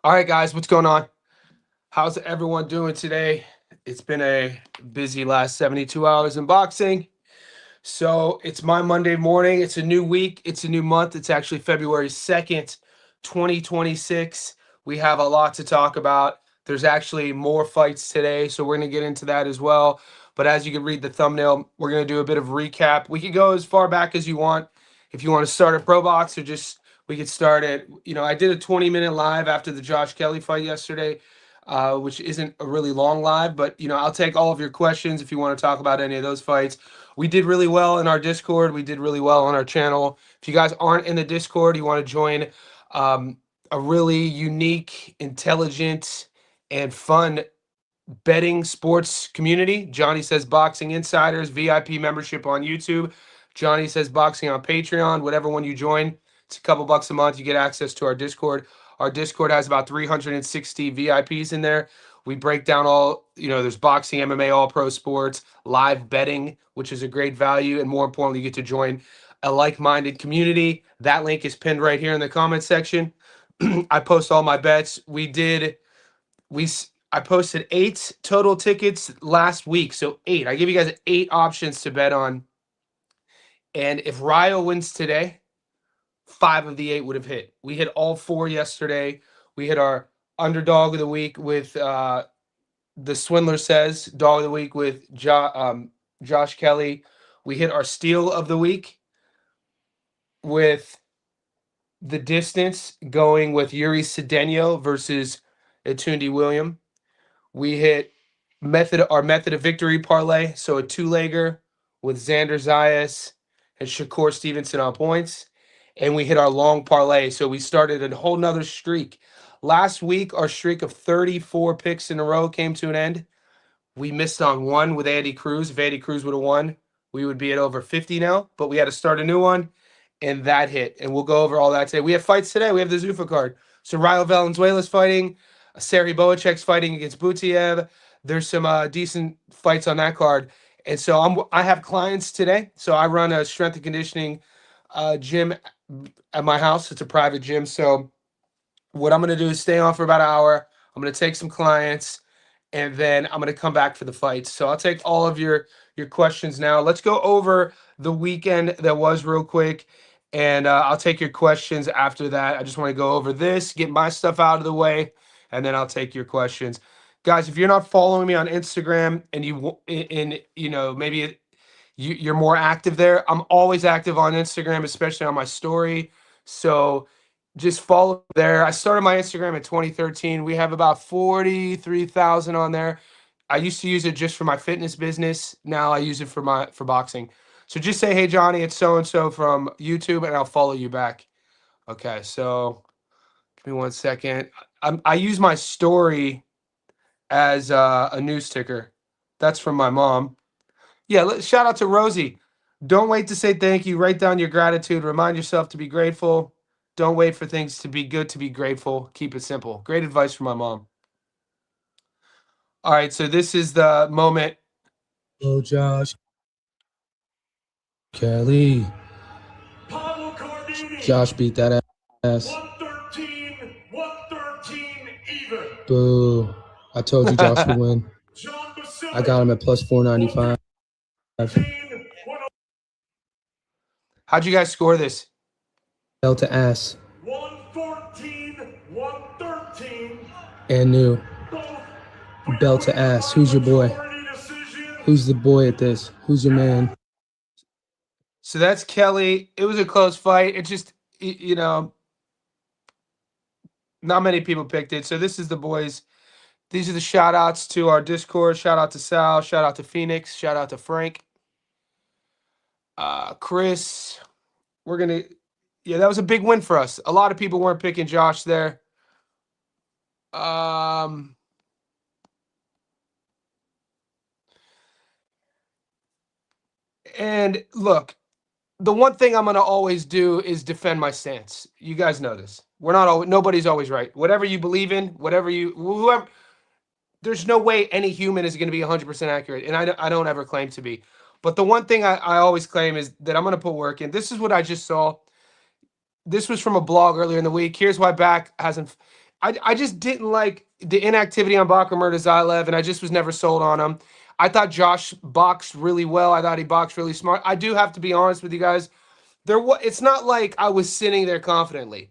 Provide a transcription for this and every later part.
All right, guys, what's going on? How's everyone doing today? It's been a busy last 72 hours in boxing. So it's my Monday morning. It's a new week. It's a new month. It's actually February 2nd, 2026. We have a lot to talk about. There's actually more fights today, so we're going to get into that as well. But as you can read the thumbnail, we're going to do a bit of recap. We could go as far back as you want. If you want to start at Pro Box or just we could start at, I did a 20-minute live after the Josh Kelly fight yesterday, which isn't a really long live, but, I'll take all of your questions if you want to talk about any of those fights. We did really well in our Discord. We did really well on our channel. If you guys aren't in the Discord, you want to join um, a really unique, intelligent, and fun betting sports community. Johnny Says Boxing Insiders, VIP membership on YouTube. Johnny Says Boxing on Patreon. Whatever one you join, it's a couple bucks a month. You get access to our Discord. Our Discord has about 360 VIPs in there. We break down all, there's boxing, MMA, all pro sports, live betting, which is a great value. And more importantly, you get to join a like-minded community. That link is pinned right here in the comment section. I post all my bets. I posted 8 total tickets last week. So 8. I give you guys 8 options to bet on. And if Ryo wins today, 5 of the 8 would have hit. We hit all 4 yesterday. We hit our underdog of the week with the Swindler Says dog of the week with Josh Kelly. We hit our steal of the week with the distance going with Yuri Cedeno versus Etundi William. We hit our method of victory parlay, so a 2-legger with Xander Zayas and Shakur Stevenson on points. And we hit our long parlay, so we started a whole nother streak. Last week, our streak of 34 picks in a row came to an end. We missed on one with Andy Cruz. If Andy Cruz would have won, we would be at over 50 now, but we had to start a new one, and that hit. And we'll go over all that today. We have fights today. We have the Zuffa card. So Ryo Valenzuela's fighting. Sari Boacek's fighting against Butiev. There's some decent fights on that card. And so I have clients today. So I run a strength and conditioning gym at my house. It's a private gym. So what I'm going to do is stay on for about an hour. I'm going to take some clients, and then I'm going to come back for the fights. So I'll take all of your questions now. Let's go over the weekend that was real quick, and I'll take your questions after that. I just want to go over this, get my stuff out of the way, and then I'll take your questions. Guys, if you're not following me on Instagram and maybe you're more active there, I'm always active on Instagram, especially on my story. So just follow there. I started my Instagram in 2013. We have about 43,000 on there. I used to use it just for my fitness business. Now I use it for boxing. So just say, hey, Johnny, it's so-and-so from YouTube, and I'll follow you back. Okay, so give me 1 second. I use my story as a news ticker. That's from my mom. Yeah, shout out to Rosie. Don't wait to say thank you. Write down your gratitude. Remind yourself to be grateful. Don't wait for things to be good to be grateful. Keep it simple. Great advice from my mom. All right, so this is the moment. Oh, Josh Kelly. Josh beat that ass. 113 even. Boo. I told you Josh would win. I got him at plus 495. How'd you guys score this? Bell to ass. 113. And new. Bell to ass. Who's your boy? Who's the boy at this? Who's your man? So that's Kelly. It was a close fight. It just, not many people picked it. So this is the boys. These are the shout outs to our Discord. Shout out to Sal. Shout out to Phoenix. Shout out to Frank. Chris. That was a big win for us. A lot of people weren't picking Josh there. And look, the one thing I'm going to always do is defend my stance. You guys know this. Nobody's always right. Whatever you believe in, whoever, there's no way any human is going to be 100% accurate. And I don't ever claim to be. But the one thing I always claim is that I'm going to put work in. This is what I just saw. This was from a blog earlier in the week. Here's why back hasn't. I just didn't like the inactivity on Bakhmurzaev, and I just was never sold on him. I thought Josh boxed really well. I thought he boxed really smart. I do have to be honest with you guys. It's not like I was sitting there confidently.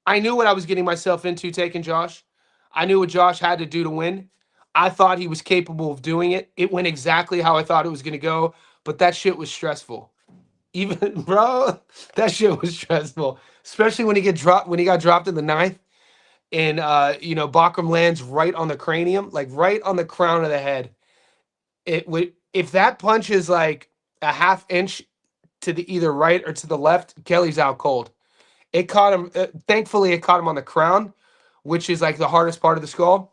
I knew what I was getting myself into taking Josh. I knew what Josh had to do to win. I thought he was capable of doing it. It went exactly how I thought it was going to go, but that shit was stressful. Even bro, that shit was stressful, especially when he got dropped in the ninth, and Bakram lands right on the cranium, like right on the crown of the head. It would if that punch is like a half inch to the either right or to the left, Kelly's out cold. It caught him. Thankfully, it caught him on the crown, which is like the hardest part of the skull.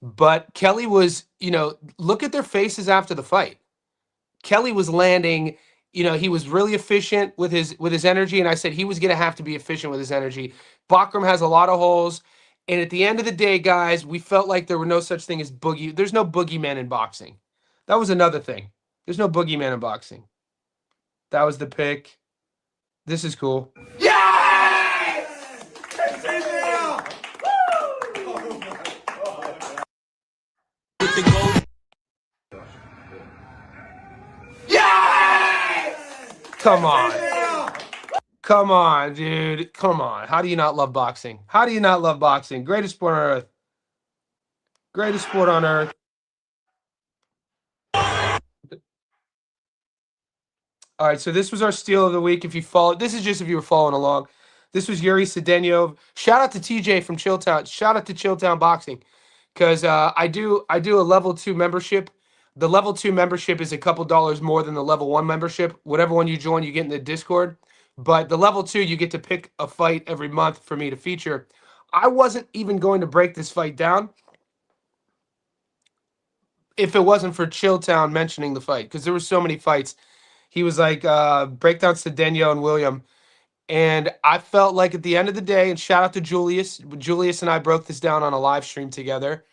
But Kelly was, look at their faces after the fight. Kelly was landing. He was really efficient with his energy, and I said he was going to have to be efficient with his energy. Bakram has a lot of holes, and at the end of the day, guys, we felt like there were no such thing as boogie. There's no boogeyman in boxing. That was another thing. There's no boogeyman in boxing. That was the pick. This is cool. Yes! Yes! Come on. Come on, dude. Come on. How do you not love boxing? How do you not love boxing? Greatest sport on earth. Greatest sport on earth. All right, so this was our steal of the week. If you follow, this is just if you were following along. This was Yuri Sedenyov. Shout out to TJ from Chilltown. Shout out to Chilltown Boxing, because I do a level 2 membership. The level 2 membership is a couple dollars more than the level 1 membership. Whatever one you join, you get in the Discord. But the level 2, you get to pick a fight every month for me to feature. I wasn't even going to break this fight down if it wasn't for Chilltown mentioning the fight, because there were so many fights. He was like, breakdown Sedenyov and William. And I felt like at the end of the day, and shout out to Julius. Julius and I broke this down on a live stream together.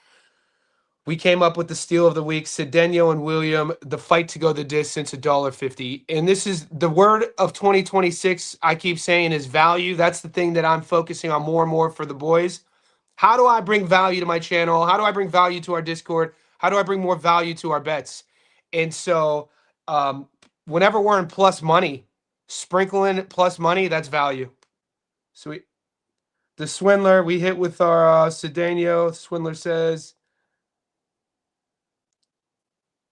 We came up with the steal of the week, Sedenyov and William, the fight to go the distance, $1.50. And this is the word of 2026, I keep saying, is value. That's the thing that I'm focusing on more and more for the boys. How do I bring value to my channel? How do I bring value to our Discord? How do I bring more value to our bets? And so whenever we're in plus money, sprinkling plus money, that's value. So the Swindler, we hit with our Sedenyov. Swindler says,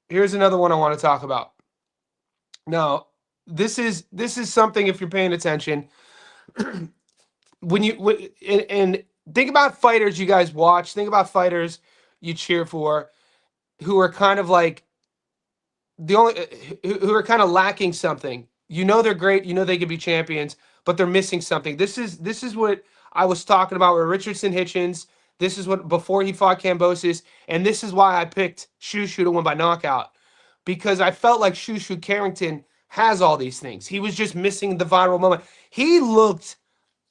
here's another one I want to talk about. Now, this is something, if you're paying attention, and think about fighters you guys watch, think about fighters you cheer for, who are kind of like who are kind of lacking something. They're great, they could be champions, but they're missing something. This is what I was talking about with Richardson Hitchens. This is what before he fought Kambosos, and this is why I picked Shushu to win by knockout, because I felt like Shushu Carrington has all these things. He was just missing the viral moment. He looked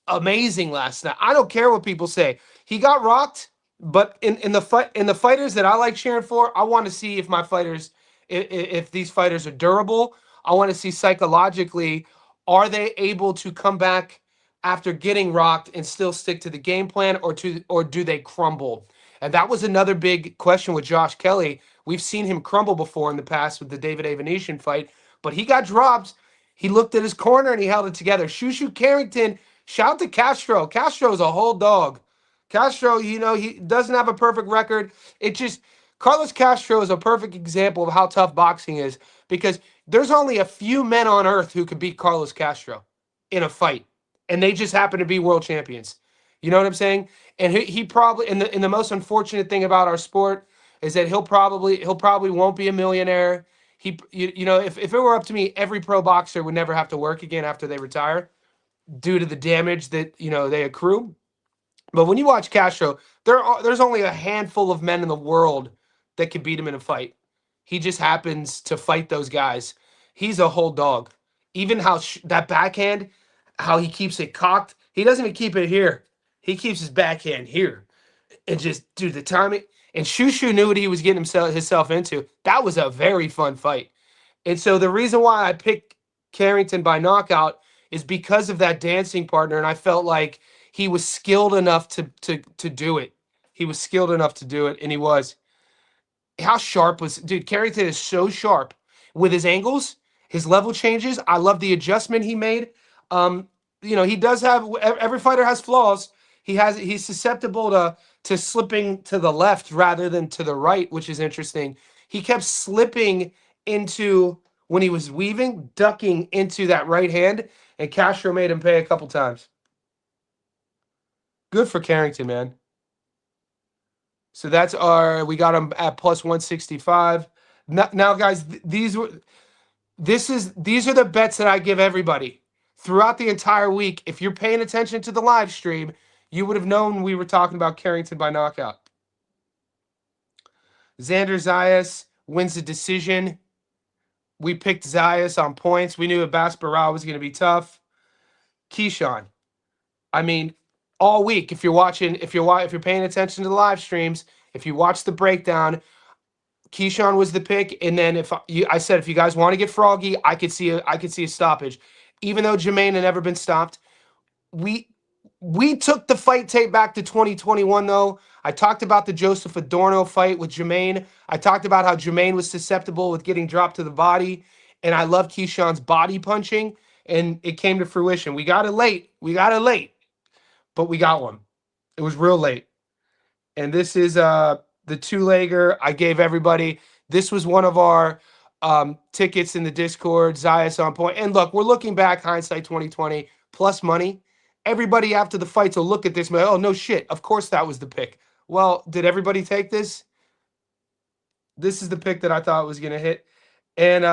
amazing last night. I don't care what people say. He got rocked, but in the fighters that I like cheering for, I want to see if my fighters, if these fighters are durable. I want to see psychologically, are they able to come back after getting rocked and still stick to the game plan, or do they crumble? And that was another big question with Josh Kelly. We've seen him crumble before in the past with the David Avenation fight, but he got dropped. He looked at his corner and he held it together. Shushu Carrington, shout out to Castro. Castro's a whole dog. Castro, he doesn't have a perfect record. Carlos Castro is a perfect example of how tough boxing is, because there's only a few men on earth who could beat Carlos Castro in a fight, and they just happen to be world champions. You know what I'm saying? And he probably, and the most unfortunate thing about our sport is that he'll probably won't be a millionaire. If it were up to me, every pro boxer would never have to work again after they retire, due to the damage that they accrue. But when you watch Castro, there's only a handful of men in the world that can beat him in a fight. He just happens to fight those guys. He's a whole dog. Even how that backhand, how he keeps it cocked. He doesn't even keep it here. He keeps his backhand here. And just, dude, the timing. And Shushu knew what he was getting himself into. That was a very fun fight. And so the reason why I picked Carrington by knockout is because of that dancing partner. And I felt like he was skilled enough to do it. He was skilled enough to do it, and he was. How sharp was dude? Carrington is so sharp with his angles, his level changes. I love the adjustment he made. He does have every fighter has flaws. He's susceptible to slipping to the left rather than to the right, which is interesting. He kept slipping into when he was weaving, ducking into that right hand, and Castro made him pay a couple times. Good for Carrington, man. So that's we got him at plus 165. Now guys, these are the bets that I give everybody throughout the entire week. If you're paying attention to the live stream, you would have known we were talking about Carrington by knockout. Xander Zayas wins the decision. We picked Zayas on points. We knew Abbas Barral was going to be tough. Keyshawn. I mean, all week, if you're paying attention to the live streams, if you watch the breakdown, Keyshawn was the pick. And then I said, if you guys want to get froggy, I could see a stoppage. Even though Jermaine had never been stopped, we took the fight tape back to 2021, though. I talked about the Joseph Adorno fight with Jermaine. I talked about how Jermaine was susceptible with getting dropped to the body. And I love Keyshawn's body punching. And it came to fruition. We got it late. But we got one. It was real late. And this is the two-legger I gave everybody. This was one of our tickets in the Discord, Zayas on point. And look, we're looking back, hindsight 2020, plus money. Everybody after the fights will look at this and be like, oh, no shit. Of course that was the pick. Well, did everybody take this? This is the pick that I thought was going to hit. And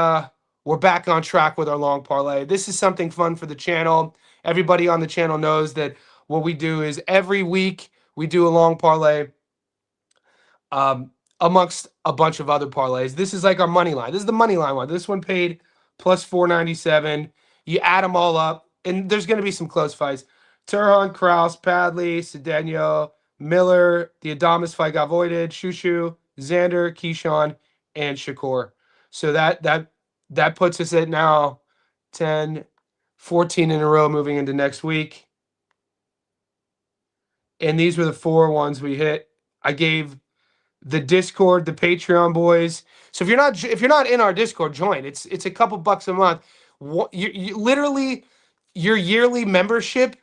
we're back on track with our long parlay. This is something fun for the channel. Everybody on the channel knows that what we do is every week we do a long parlay amongst a bunch of other parlays. This is like our money line. This is the money line one. This one paid plus 497. You add them all up, and there's going to be some close fights. Turhan, Kraus, Padley, Cedeno, Miller, the Adamas fight got voided, Shushu, Xander, Keyshawn, and Shakur. So that puts us at now 10, 14 in a row moving into next week. And these were the 4 ones we hit. I gave the Discord, the Patreon boys. So if you're not in our Discord, join. It's a couple bucks a month. You literally your yearly membership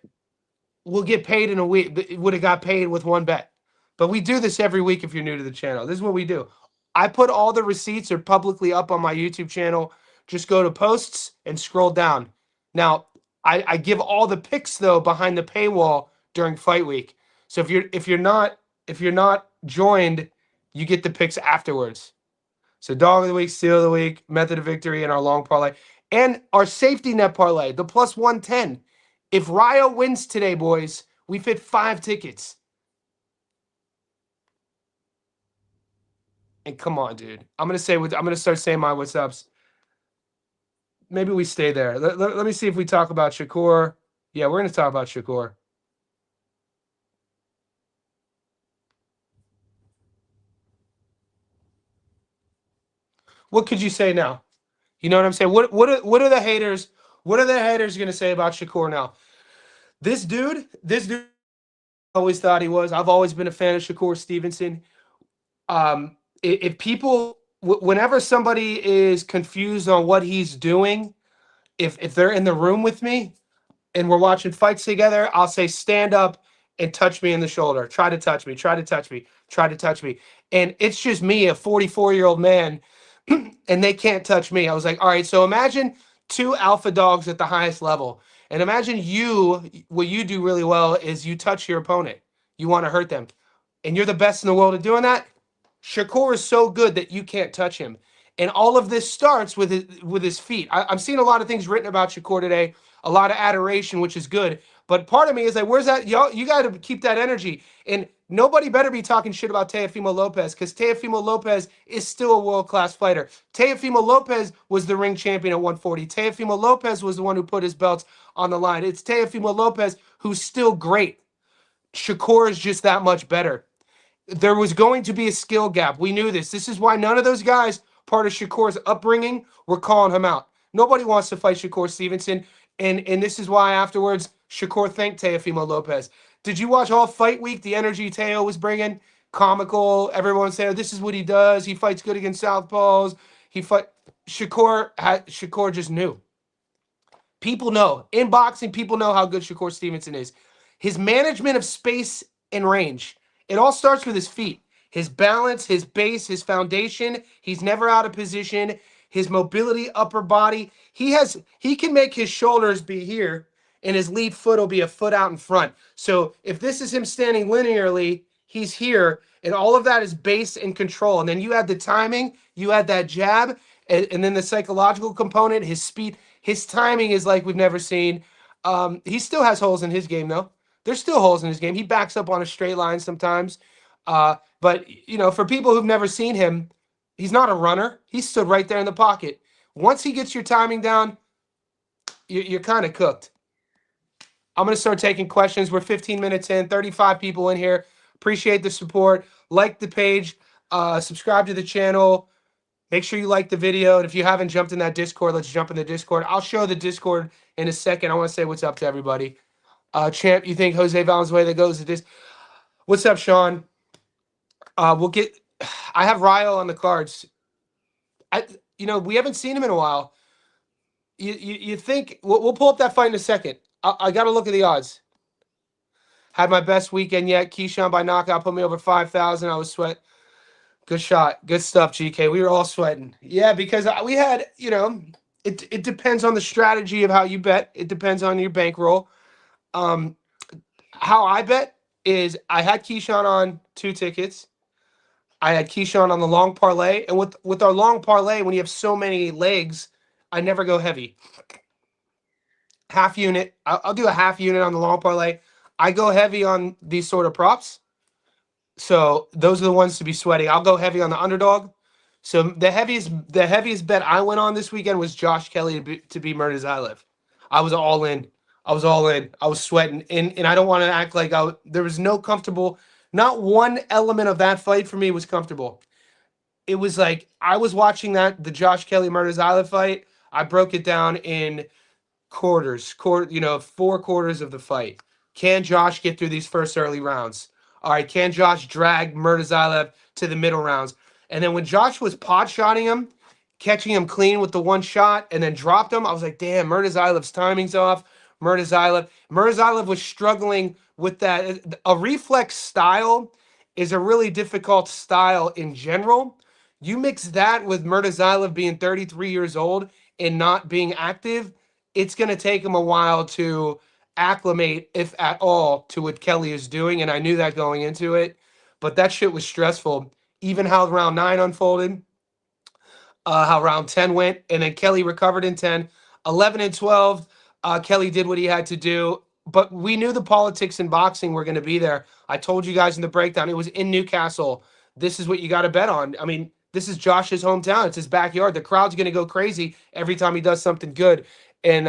will get paid in a week. It would have got paid with one bet. But we do this every week if you're new to the channel. This is what we do. I put all the receipts are publicly up on my YouTube channel. Just go to posts and scroll down. Now, I give all the picks though behind the paywall during fight week. So if you're not joined, you get the picks afterwards. So dog of the week, steal of the week, method of victory, and our long parlay. And our safety net parlay, the plus 110. If Ryo wins today, boys, we fit 5 tickets. And come on, dude. I'm gonna start saying my what's ups. Maybe we stay there. Let me see if we talk about Shakur. Yeah, we're gonna talk about Shakur. What could you say now? You know what I'm saying? What are the haters? What are the haters going to say about Shakur now? This dude, I always thought he was. I've always been a fan of Shakur Stevenson. If people, whenever somebody is confused on what he's doing, if they're in the room with me and we're watching fights together, I'll say, stand up and touch me in the shoulder. Try to touch me. Try to touch me. Try to touch me. And it's just me, a 44-year-old man, and they can't touch me. I was like, all right, so imagine 2 alpha dogs at the highest level. And imagine what you do really well is you touch your opponent. You want to hurt them. And you're the best in the world at doing that. Shakur is so good that you can't touch him. And all of this starts with his feet. I'm seeing a lot of things written about Shakur today, a lot of adoration, which is good. But part of me is like, where's that? Y'all, you got to keep that energy. And nobody better be talking shit about Teofimo Lopez, because Teofimo Lopez is still a world-class fighter. Teofimo Lopez was the ring champion at 140. Teofimo Lopez was the one who put his belts on the line. It's Teofimo Lopez who's still great. Shakur is just that much better. There was going to be a skill gap. We knew this. This is why none of those guys, part of Shakur's upbringing, were calling him out. Nobody wants to fight Shakur Stevenson. And this is why afterwards, Shakur thanked Teofimo Lopez. Did you watch all fight week? The energy Teo was bringing, comical. Everyone saying, oh, "This is what he does. He fights good against southpaws. He fight." Shakur just knew. People know in boxing. People know how good Shakur Stevenson is. His management of space and range. It all starts with his feet, his balance, his base, his foundation. He's never out of position. His mobility, upper body. He can make his shoulders be here, and his lead foot will be a foot out in front. So if this is him standing linearly, he's here, and all of that is base and control. And then you add the timing, you add that jab, and then the psychological component, his speed. His timing is like we've never seen. He still has holes in his game, though. There's still holes in his game. He backs up on a straight line sometimes. But, for people who've never seen him, he's not a runner. He stood right there in the pocket. Once he gets your timing down, you're kind of cooked. I'm going to start taking questions. We're 15 minutes in, 35 people in here. Appreciate the support. Like the page. Subscribe to the channel. Make sure you like the video. And if you haven't jumped in that Discord, let's jump in the Discord. I'll show the Discord in a second. I want to say what's up to everybody. Champ, you think Jose Valenzuela goes to this? What's up, Sean? I have Ryo on the cards. We haven't seen him in a while. You think we'll pull up that fight in a second. I got to look at the odds. Had my best weekend yet. Keyshawn by knockout put me over 5,000. I was sweat. Good shot. Good stuff, GK. We were all sweating. Yeah, because we had, it depends on the strategy of how you bet. It depends on your bankroll. How I bet is I had Keyshawn on 2 tickets. I had Keyshawn on the long parlay. And with our long parlay, when you have so many legs, I never go heavy. Half unit. I'll do a half unit on the long parlay. I go heavy on these sort of props. So those are the ones to be sweating. I'll go heavy on the underdog. So the heaviest bet I went on this weekend was Josh Kelly to be Murtazaev. I was all in. I was sweating. And I don't want to act like there was no comfortable. Not one element of that fight for me was comfortable. It was like I was watching the Josh Kelly Murtazaev fight. I broke it down in quarters, 4 quarters of the fight. Can Josh get through these first early rounds? All right, can Josh drag Murtazaev to the middle rounds? And then when Josh was pot-shotting him, catching him clean with the one shot, and then dropped him, I was like, damn, Murtazaev's timing's off. Murtazaev was struggling with that. A reflex style is a really difficult style in general. You mix that with Murtazaev being 33 years old and not being active, it's going to take him a while to acclimate, if at all, to what Kelly is doing, and I knew that going into it. But that shit was stressful. Even how round 9 unfolded, how round 10 went, and then Kelly recovered in 10. 11 and 12, Kelly did what he had to do. But we knew the politics in boxing were going to be there. I told you guys in the breakdown, it was in Newcastle. This is what you got to bet on. I mean, this is Josh's hometown. It's his backyard. The crowd's going to go crazy every time he does something good. And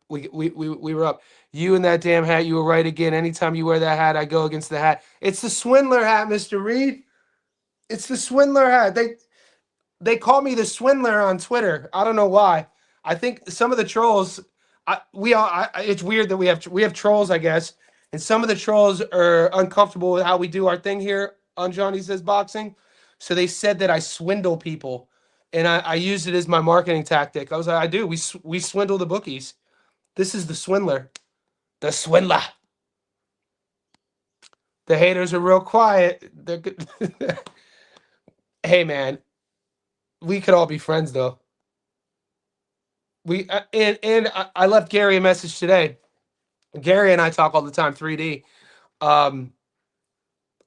we were up. You and that damn hat, you were right again. Anytime you wear that hat, I go against the hat. It's the swindler hat, Mr. Reed. It's the swindler hat. They call me the swindler on Twitter. I don't know why. I think some of the trolls, it's weird that we have trolls, I guess. And some of the trolls are uncomfortable with how we do our thing here on Johnny Says Boxing. So they said that I swindle people. And I used it as my marketing tactic. I was like, I do. We swindle the bookies. This is the swindler. The swindler. The haters are real quiet. They're good. Hey, man. We could all be friends, though. I left Gary a message today. Gary and I talk all the time, 3D. I'm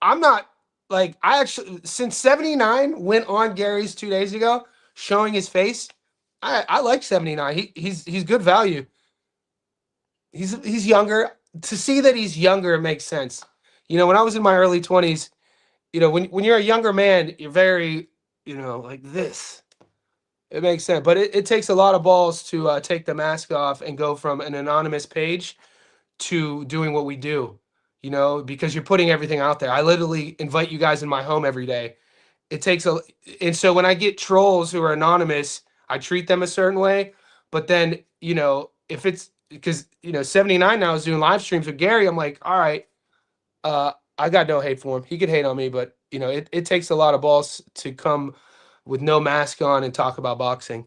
not, I actually, since 79 went on Gary's 2 days ago, showing his face, I like 79. He's good value. He's younger. To see that he's younger, it makes sense. When I was in my early 20s, when you're a younger man, you're very, like this. It makes sense. But it takes a lot of balls to take the mask off and go from an anonymous page to doing what we do, because you're putting everything out there. I literally invite you guys in my home every day. And so when I get trolls who are anonymous, I treat them a certain way. But then, if it's, because 79 now is doing live streams with Gary, I'm like, all right, I got no hate for him. He could hate on me, but it takes a lot of balls to come with no mask on and talk about boxing.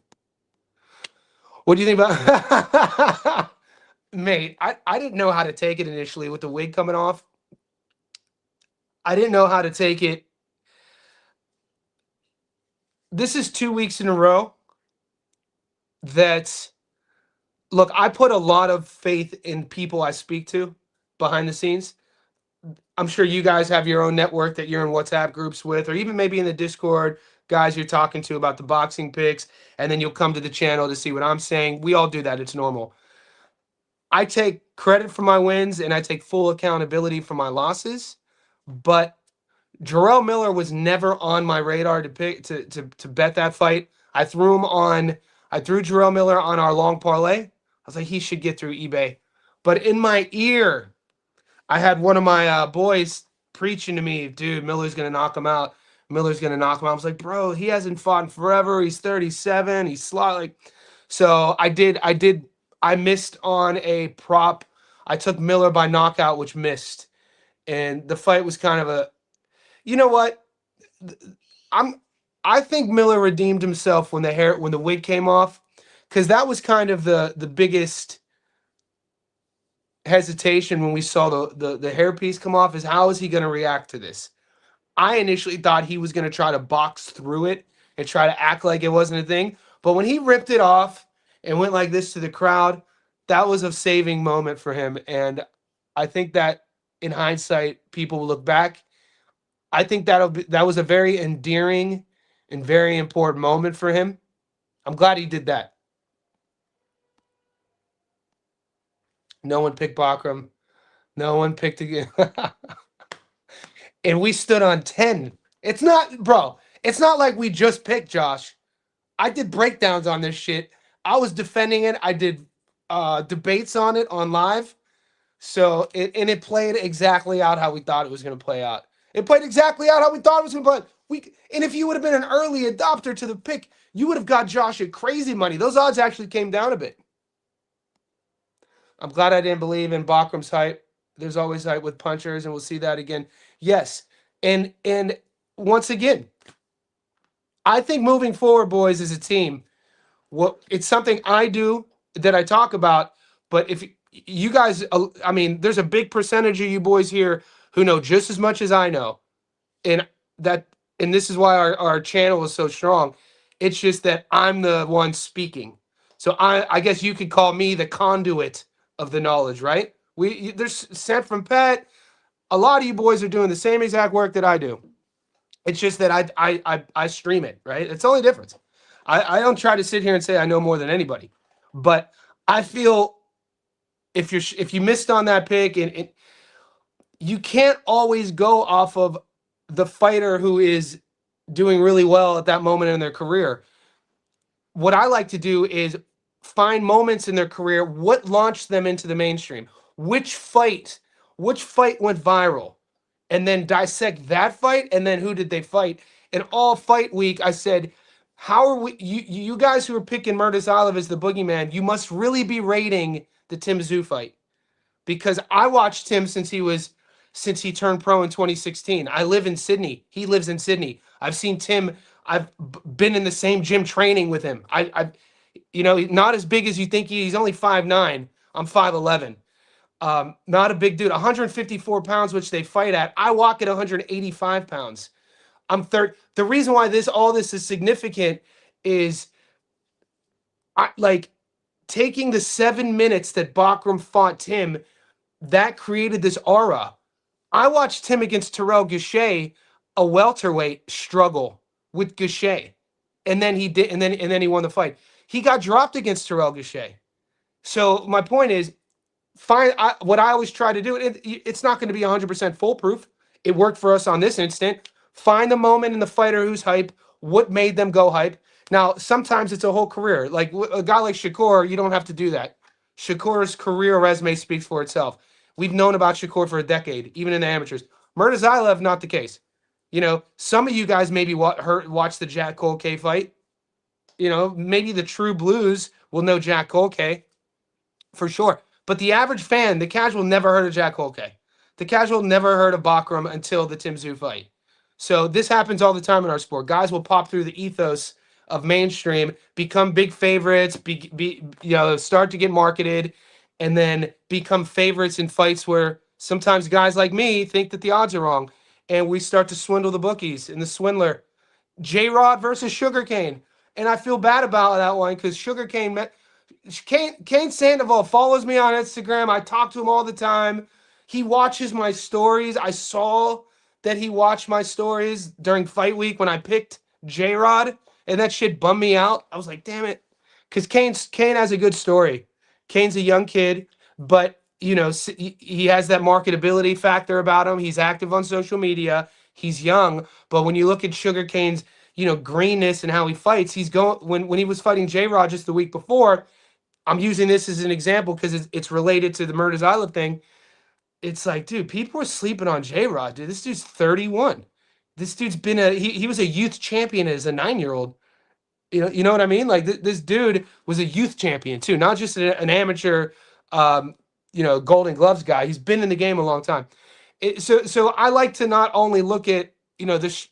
What do you think about mate? I didn't know how to take it initially with the wig coming off. I didn't know how to take it. This is 2 weeks in a row that look, I put a lot of faith in people I speak to behind the scenes. I'm sure you guys have your own network that you're in WhatsApp groups with, or even maybe in the Discord, guys you're talking to about the boxing picks, and then you'll come to the channel to see what I'm saying. We all do that. It's normal. I take credit for my wins and I take full accountability for my losses, but Jarrell Miller was never on my radar to pick to bet that fight. I threw Jarrell Miller on our long parlay. I was like, he should get through eBay. But in my ear, I had one of my boys preaching to me, dude, Miller's going to knock him out. Miller's going to knock him out. I was like, bro, he hasn't fought in forever. He's 37. He's slot. So I missed on a prop. I took Miller by knockout, which missed. And the fight was kind of a, you know what? I think Miller redeemed himself when the wig came off, because that was kind of the biggest hesitation when we saw the hairpiece come off, is how is he going to react to this? I initially thought he was going to try to box through it and try to act like it wasn't a thing. But when he ripped it off and went like this to the crowd, that was a saving moment for him. And I think that in hindsight, people will look back. I think that was a very endearing and very important moment for him. I'm glad he did that. No one picked Bakram. No one picked again. And we stood on 10. It's not, bro, it's not like we just picked Josh. I did breakdowns on this shit. I was defending it. I did debates on it on live. So it played exactly out how we thought it was going to play out. It played exactly out how we thought it was going to play. And if you would have been an early adopter to the pick, you would have got Josh at crazy money. Those odds actually came down a bit. I'm glad I didn't believe in Bakram's hype. There's always hype with punchers, and we'll see that again. Yes. And once again, I think moving forward, boys, as a team, it's something I do that I talk about, but if you guys, I mean, there's a big percentage of you boys here who know just as much as I know. And this is why our channel is so strong. It's just that I'm the one speaking. So I guess you could call me the conduit of the knowledge, right? There's sent from Pet. A lot of you boys are doing the same exact work that I do. It's just that I stream it, right? It's the only difference. I don't try to sit here and say I know more than anybody, but I feel if you missed on that pick, and you can't always go off of the fighter who is doing really well at that moment in their career. What I like to do is find moments in their career, what launched them into the mainstream, which fight went viral, and then dissect that fight, and then who did they fight. And all fight week, I said, how are we? You guys who are picking Murtazaev as the boogeyman, you must really be rating the Tim Tszyu fight, because I watched Tim since he turned pro in 2016. I live in Sydney. He lives in Sydney. I've seen Tim. I've been in the same gym training with him. Not as big as you think. He's only 5'9". I'm 5'11". Not a big dude. 154 pounds, which they fight at. I walk at 185 pounds. I'm third. The reason why all this is significant is taking the 7 minutes that Bakram fought Tim, that created this aura. I watched Tim against Terrell Gausha, a welterweight, struggle with Gausha, and then he won the fight. He got dropped against Terrell Gausha. So my point is, what I always try to do. It's not going to be 100% foolproof. It worked for us on this instant. Find the moment in the fighter who's hype. What made them go hype? Now, sometimes it's a whole career. Like a guy like Shakur, you don't have to do that. Shakur's career resume speaks for itself. We've known about Shakur for a decade, even in the amateurs. Murtazaev, not the case. Some of you guys maybe watch the Jack Colque fight. Maybe the true blues will know Jack Colque for sure. But the average fan, the casual, never heard of Jack Colque. The casual never heard of Bakram until the Tim Tszyu fight. So this happens all the time in our sport. Guys will pop through the ethos of mainstream, become big favorites, start to get marketed, and then become favorites in fights where sometimes guys like me think that the odds are wrong, and we start to swindle the bookies and the swindler. J-Rod versus Sugarcane, and I feel bad about that one because Kane Sandoval follows me on Instagram. I talk to him all the time. He watches my stories. I saw that he watched my stories during fight week when I picked J-Rod, and that shit bummed me out. I was like, damn it. Because Kane has a good story. Kane's a young kid, but he has that marketability factor about him. He's active on social media. He's young, but when you look at Sugar Kane's, greenness and how he fights, he's going when he was fighting J-Rod just the week before. I'm using this as an example because it's related to the Murders Island thing. It's like, dude, people are sleeping on J-Rod, dude. This dude's 31. This dude's been he was a youth champion as a 9-year-old. You know what I mean? Like this dude was a youth champion too, not just an amateur, Golden Gloves guy. He's been in the game a long time. So I like to not only look at this.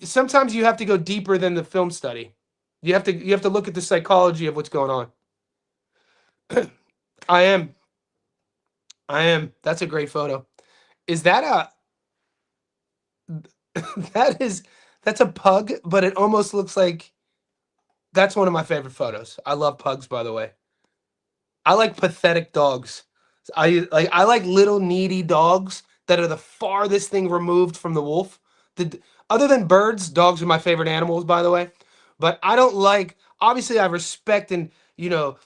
Sometimes you have to go deeper than the film study. You have to look at the psychology of what's going on. I am. That's a great photo. Is that that's a pug, but it almost looks like that's one of my favorite photos. I love pugs, by the way. I like pathetic dogs. I like little needy dogs that are the farthest thing removed from the wolf. Other than birds, dogs are my favorite animals, by the way. But I don't like, obviously I respect and,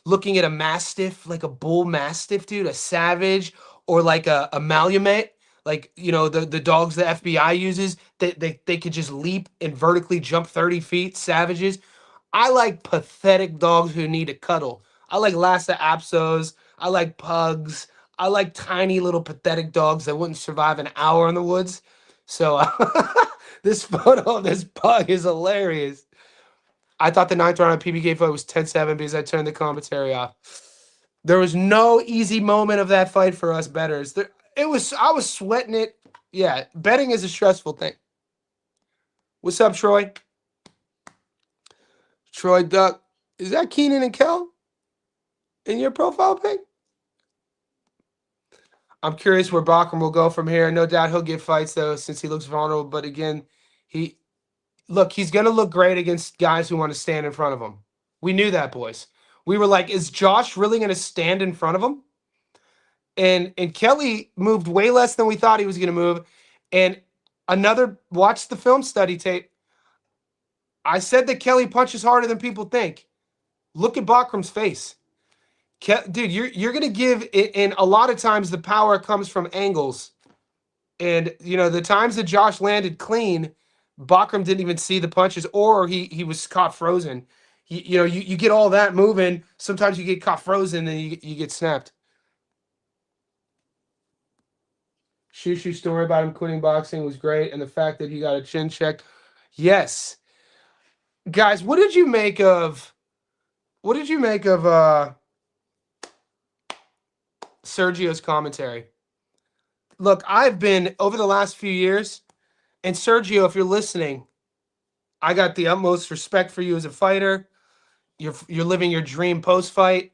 looking at a mastiff, like a bull mastiff, dude, a savage, or like a Malamute, like, the dogs the FBI uses, they could just leap and vertically jump 30 feet, savages. I like pathetic dogs who need a cuddle. I like Lhasa Apsos. I like pugs. I like tiny little pathetic dogs that wouldn't survive an hour in the woods. So this photo of this pug is hilarious. I thought the 9th round of PBK fight was 10-7 because I turned the commentary off. There was no easy moment of that fight for us bettors. I was sweating it. Yeah, betting is a stressful thing. What's up, Troy? Troy Duck. Is that Keenan and Kel in your profile pic? I'm curious where Bakram will go from here. No doubt he'll get fights, though, since he looks vulnerable. But again, he's going to look great against guys who want to stand in front of him. We knew that, boys. We were like, is Josh really going to stand in front of him? And Kelly moved way less than we thought he was going to move. And watch the film study tape. I said that Kelly punches harder than people think. Look at Bakram's face. Dude, you're going to give it, and a lot of times the power comes from angles. And, the times that Josh landed clean, Bakram didn't even see the punches, or he was caught frozen. You get all that moving. Sometimes you get caught frozen, and you get snapped. Shushu's story about him quitting boxing was great, and the fact that he got a chin check. Yes. Guys, what did you make of Sergio's commentary? Look, I've been over the last few years, and Sergio, if you're listening, I got the utmost respect for you as a fighter. You're living your dream post-fight,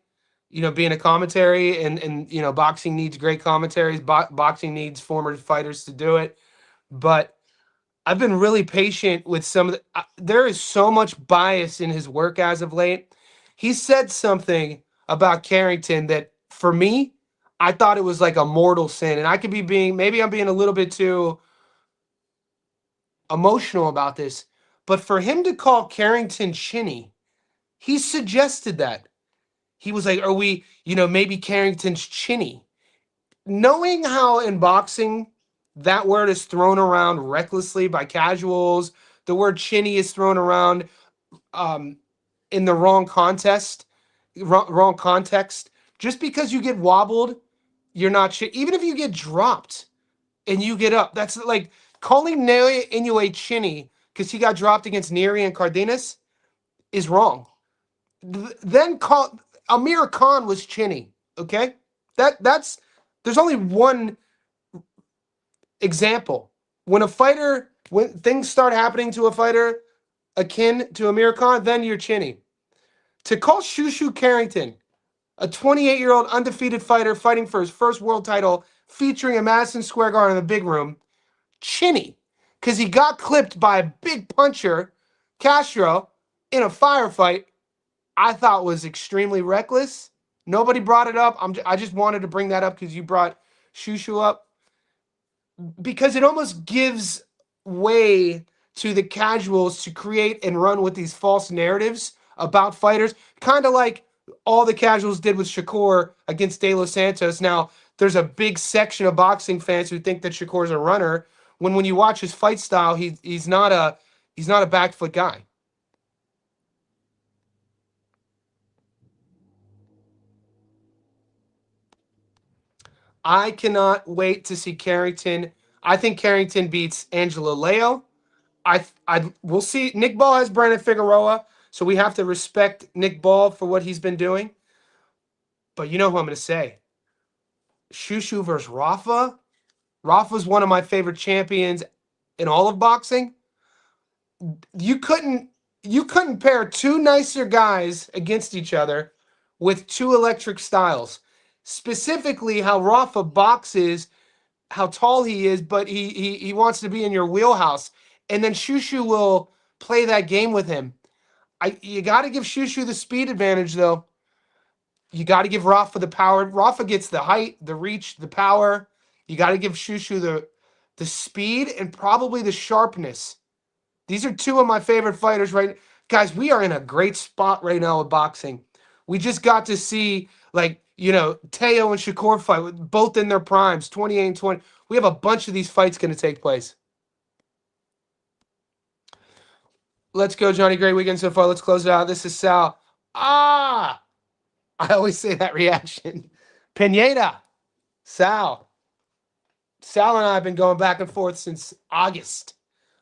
being a commentary, and boxing needs great commentaries. Boxing needs former fighters to do it. But I've been really patient with some of there is so much bias in his work as of late. He said something about Carrington that, for me, I thought it was like a mortal sin. And I could be maybe I'm being a little bit too emotional about this. But for him to call Carrington chinny, he suggested that. He was like, are we, maybe Carrington's chinny. Knowing how in boxing that word is thrown around recklessly by casuals, the word chinny is thrown around in the wrong context. Just because you get wobbled, you're not shit. Even if you get dropped and you get up, that's like calling Naoya Inoue chinny because he got dropped against Neri and Cardenas is wrong. Then Amir Khan was chinny. Okay, there's only one Example: when things start happening to a fighter akin to Amir Khan, then you're chinny. To call Shushu Carrington, a 28-year-old undefeated fighter fighting for his first world title, featuring a Madison Square Garden in the big room, chinny, because he got clipped by a big puncher, Castro, in a firefight, I thought was extremely reckless. Nobody brought it up. I just wanted to bring that up because you brought Shushu up, because it almost gives way to the casuals to create and run with these false narratives about fighters, kind of like all the casuals did with Shakur against De Los Santos. Now, there's a big section of boxing fans who think that Shakur's a runner, when you watch his fight style, he's not a back foot guy. I cannot wait to see Carrington. I think Carrington beats Angelo Leo. We'll see. Nick Ball has Brandon Figueroa, so we have to respect Nick Ball for what he's been doing. But you know who I'm going to say? Shushu versus Rafa. Rafa's one of my favorite champions in all of boxing. You couldn't pair two nicer guys against each other with two electric styles. Specifically, how Rafa boxes, how tall he is, but he wants to be in your wheelhouse. And then Shushu will play that game with him. You got to give Shushu the speed advantage, though. You got to give Rafa the power. Rafa gets the height, the reach, the power. You got to give Shushu the speed and probably the sharpness. These are two of my favorite fighters right. Guys, we are in a great spot right now with boxing. We just got to see, Teo and Shakur fight, with both in their primes, 28 and 20. We have a bunch of these fights going to take place. Let's go, Johnny. Great weekend so far. Let's close it out. This is Sal. I always say that reaction. Pineda. Sal. Sal and I have been going back and forth since August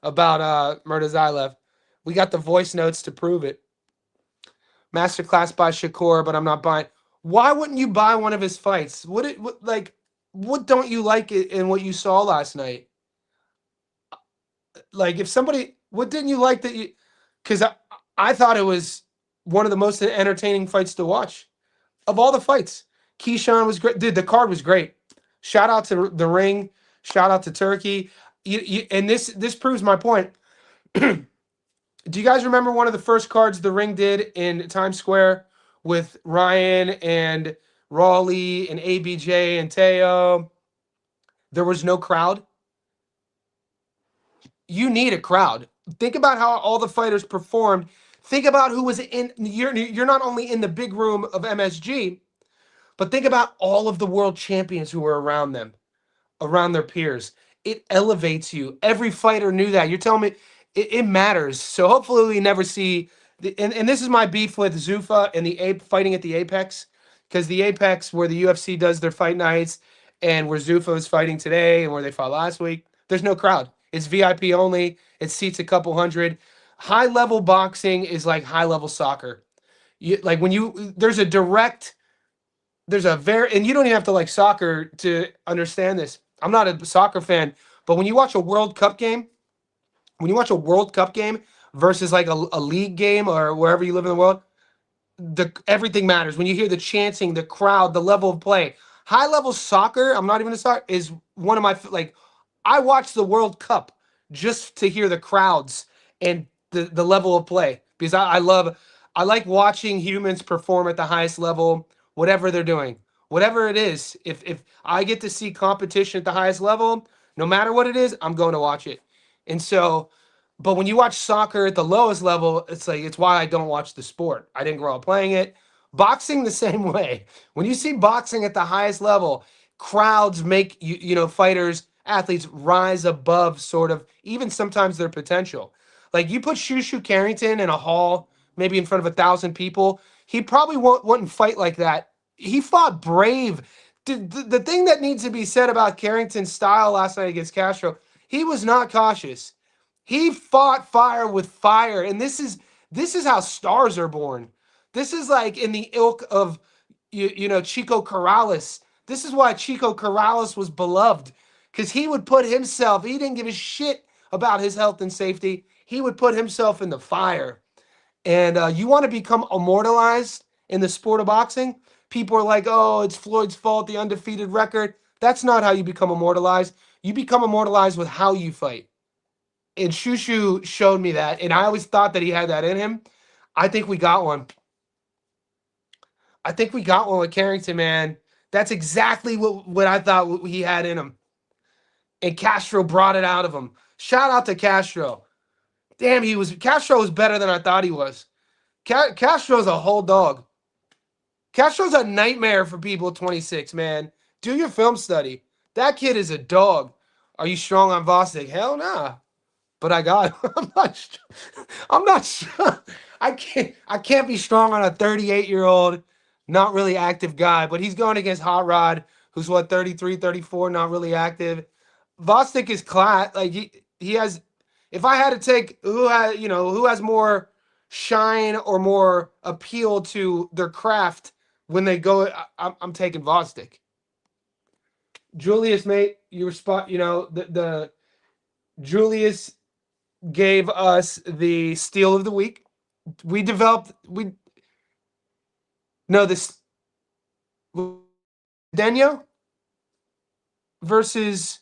about Murtazaev. We got the voice notes to prove it. Masterclass by Shakur, but I'm not buying. Why wouldn't you buy one of his fights? What don't you like in what you saw last night? Like, if somebody, what didn't you like that you? Because I thought it was one of the most entertaining fights to watch of all the fights. Keyshawn was great. Dude, the card was great. Shout out to the ring. Shout out to Turkey. And this proves my point. Do you guys remember one of the first cards the ring did in Times Square with Ryan and Raleigh and ABJ and Teo? There was no crowd. You need a crowd. Think about how all the fighters performed. Think about who was in. You're not only in the big room of MSG, but think about all of the world champions who were around them, around their peers. It elevates you. Every fighter knew that. You're telling me it matters. So hopefully we never see. And this is my beef with Zuffa and the fighting at the Apex, because the Apex, where the UFC does their fight nights, and where Zuffa is fighting today, and where they fought last week, there's no crowd. It's VIP only. It seats a couple hundred. High level boxing is like high level soccer. There's a very, and you don't even have to like soccer to understand this. I'm not a soccer fan, but when you watch a World Cup game, versus like a league game or wherever you live in the world, everything matters. When you hear the chanting, the crowd, the level of play, high level soccer, I'm not even a soccer, is one of my, I watch the World Cup just to hear the crowds and the level of play, because I like watching humans perform at the highest level, whatever they're doing, whatever it is. If I get to see competition at the highest level, no matter what it is, I'm going to watch it. And so, but when you watch soccer at the lowest level, it's why I don't watch the sport. I didn't grow up playing it. Boxing the same way. When you see boxing at the highest level, crowds make fighters, athletes rise above sort of even sometimes their potential. Like, you put Shushu Carrington in a hall, maybe in front of 1,000 people, he probably wouldn't fight like that. He fought brave. The thing that needs to be said about Carrington's style last night against Castro, he was not cautious. He fought fire with fire, and this is how stars are born. This is like in the ilk of Chico Corrales. This is why Chico Corrales was beloved, because he would put himself, he didn't give a shit about his health and safety. He would put himself in the fire. And you want to become immortalized in the sport of boxing? People are like, oh, it's Floyd's fault, the undefeated record. That's not how you become immortalized. You become immortalized with how you fight. And Shushu showed me that. And I always thought that he had that in him. I think we got one. I think we got one with Carrington, man. That's exactly what I thought he had in him. And Castro brought it out of him. Shout out to Castro. Damn, Castro was better than I thought he was. Castro's a whole dog. Castro's a nightmare for people 26, man. Do your film study. That kid is a dog. Are you strong on Vostok? Hell nah. But I got I'm not strong. I can't be strong on a 38-year-old, not really active guy. But he's going against Hot Rod, who's what, 33, 34, not really active. Vostok is class. Like he has. If I had to take who has more shine or more appeal to their craft when they go, I'm taking Vostok. Julius, mate, you were spot. The Julius gave us the steal of the week. This Denyo versus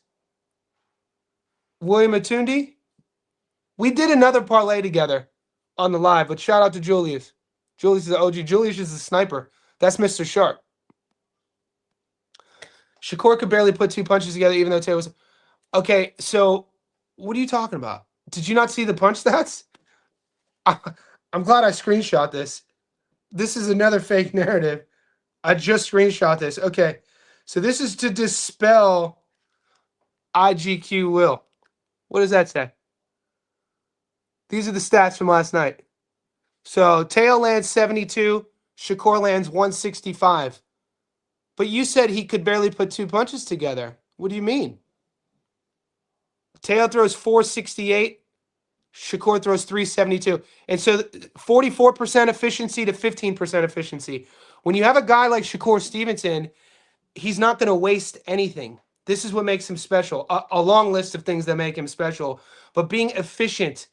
William Atundi. We did another parlay together on the live, but shout out to Julius. Julius is the OG. Julius is the sniper. That's Mr. Sharp. Shakur could barely put 2 punches together, even though Tay was... Okay, so what are you talking about? Did you not see the punch stats? I'm glad I screenshot this. This is another fake narrative. I just screenshot this. Okay, so this is to dispel IGQ will. What does that say? These are the stats from last night. So Teo lands 72, Shakur lands 165. But you said he could barely put 2 punches together. What do you mean? Teo throws 468, Shakur throws 372. And so 44% efficiency to 15% efficiency. When you have a guy like Shakur Stevenson, he's not going to waste anything. This is what makes him special. A long list of things that make him special. But being efficient,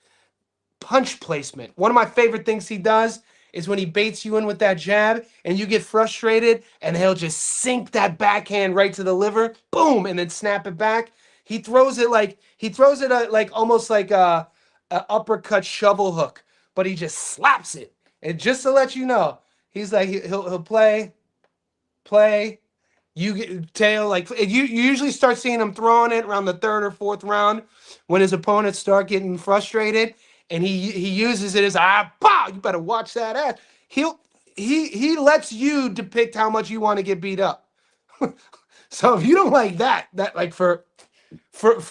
punch placement. One of my favorite things he does is when he baits you in with that jab and you get frustrated and he'll just sink that backhand right to the liver, boom, and then snap it back. He throws it like almost like a uppercut shovel hook, but he just slaps it. And just to let you know, he's like he'll play. You get Teo like you usually start seeing him throwing it around the 3rd or 4th round when his opponents start getting frustrated, and he uses it as pow. You better watch that ass. He lets you depict how much you want to get beat up. So if you don't like that like for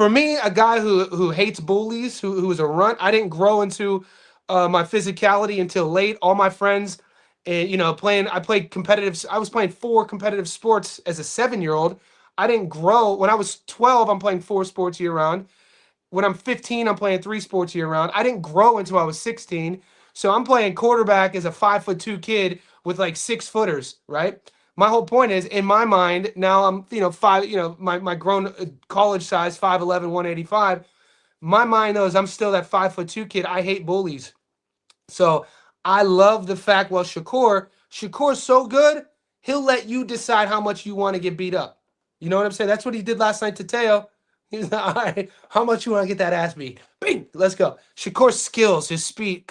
me, a guy who hates bullies, who is a runt, I didn't grow into my physicality until late. All my friends, I played competitive. I was playing 4 competitive sports as a 7-year-old. I didn't grow. When I was 12, I'm playing 4 sports year round. When I'm 15, I'm playing 3 sports year round. I didn't grow until I was 16. So I'm playing quarterback as a 5'2" kid with like 6 footers, right? My whole point is, in my mind, now I'm, my grown college size, 5'11", 185. My mind, though, is I'm still that 5'2" kid. I hate bullies. So I love the fact, Shakur's so good, he'll let you decide how much you want to get beat up. You know what I'm saying? That's what he did last night to Teo. He's like, all right, how much you want to get that ass beat? Bing, let's go. Shakur's skills, his speed.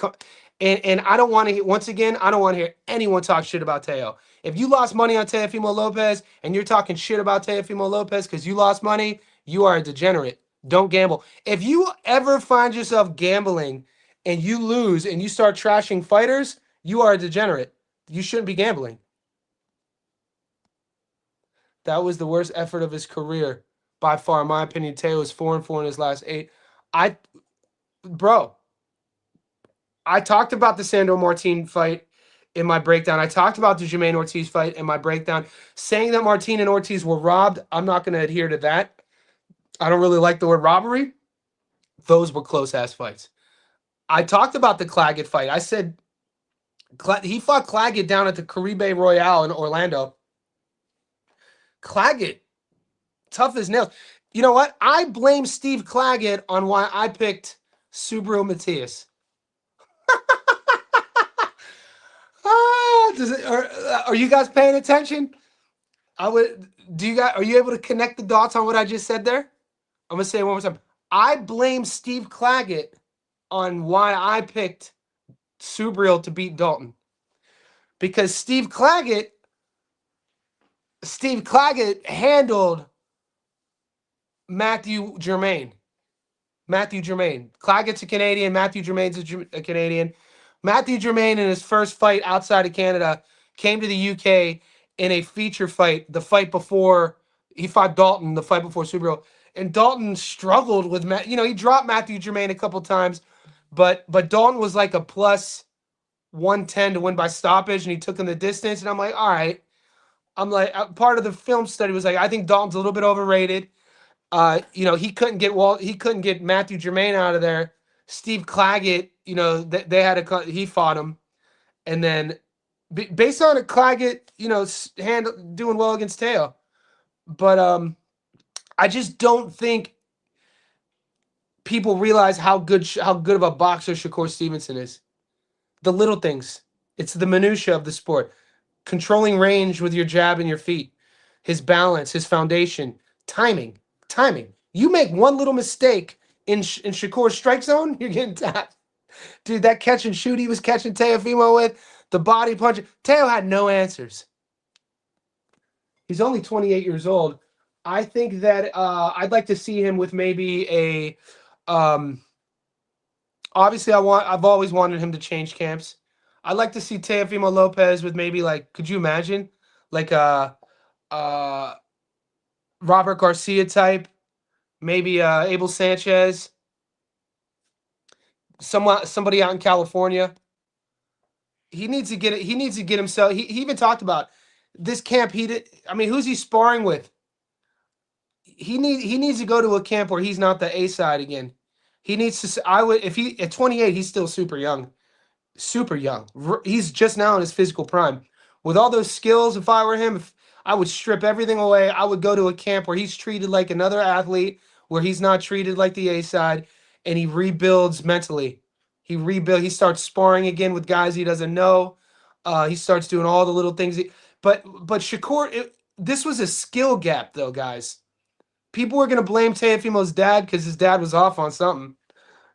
And I don't want to hear, once again, I don't want to hear anyone talk shit about Teo. If you lost money on Teofimo Lopez and you're talking shit about Teofimo Lopez because you lost money, you are a degenerate. Don't gamble. If you ever find yourself gambling and you lose and you start trashing fighters, you are a degenerate. You shouldn't be gambling. That was the worst effort of his career. By far, in my opinion, Teo is 4-4 in his last 8. I talked about the Sandor Martin fight in my breakdown. I talked about the Jermaine Ortiz fight in my breakdown. Saying that Martin and Ortiz were robbed, I'm not going to adhere to that. I don't really like the word robbery. Those were close-ass fights. I talked about the Claggett fight. I said he fought Claggett down at the Caribe Royale in Orlando. Claggett, tough as nails. You know what? I blame Steve Claggett on why I picked Subaru Matias. Are you guys paying attention? I would. Do you guys? Are you able to connect the dots on what I just said there? I'm gonna say it one more time. I blame Steve Claggett on why I picked Subriel to beat Dalton, because Steve Claggett handled Matthew Germain. Claggett's a Canadian. Matthew Germain's a Canadian. Matthew Germain, in his first fight outside of Canada, came to the UK in a feature fight, the fight before he fought Dalton, the fight before Subriel. And Dalton struggled with he dropped Matthew Germain a couple times, but Dalton was like a plus 110 to win by stoppage, and he took him the distance. And I'm like, all right. I'm like, part of the film study was like, I think Dalton's a little bit overrated. He couldn't get Matthew Germain out of there. Steve Claggett, he fought him, and then based on a Claggett, doing well against Teo, but I just don't think people realize how good of a boxer Shakur Stevenson is. The little things, it's the minutia of the sport, controlling range with your jab and your feet, his balance, his foundation, timing. You make one little mistake in Shakur's strike zone, you're getting tapped. Dude, that catch and shoot he was catching Teofimo with, the body punch. Teo had no answers. He's only 28 years old. I think that I'd like to see him with maybe a obviously I've always wanted him to change camps. I'd like to see Teofimo Lopez with maybe, like, could you imagine? Like a Robert Garcia type, maybe Abel Sanchez, somebody out in California. He needs to get it. He needs to get himself. He even talked about this camp. Who's he sparring with? He needs to go to a camp where he's not the A side again. He needs to. If he at 28, he's still super young. Super young. He's just now in his physical prime. With all those skills, if I were him, I would strip everything away. I would go to a camp where he's treated like another athlete, where he's not treated like the A side, and he rebuilds mentally. He starts sparring again with guys he doesn't know. He starts doing all the little things. But Shakur, this was a skill gap, though, guys. People were going to blame Teofimo's dad because his dad was off on something.